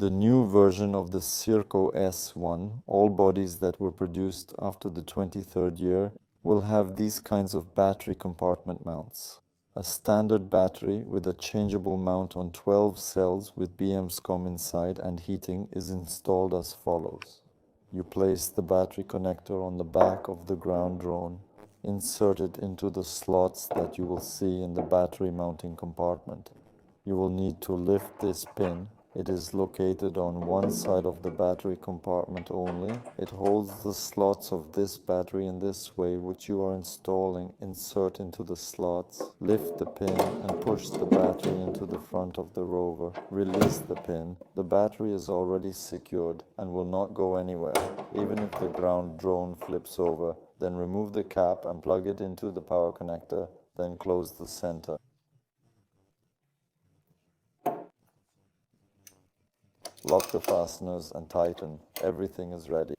The new version of the Sirko-S1, all bodies that were produced after the 23rd year, will have these kinds of battery compartment mounts. A standard battery with a changeable mount on 12 cells with BMSCOM inside and heating is installed as follows. You place the battery connector on the back of the ground drone, insert it into the slots that you will see in the battery mounting compartment. You will need to lift this pin. It is located on one side of the battery compartment only. It holds the slots of this battery in this way, which you are installing. Insert into the slots, lift the pin and push the battery into the front of the rover. Release the pin. The battery is already secured and will not go anywhere, even if the ground drone flips over. Then remove the cap and plug it into the power connector, then close the center. Lock the fasteners and tighten. Everything is ready.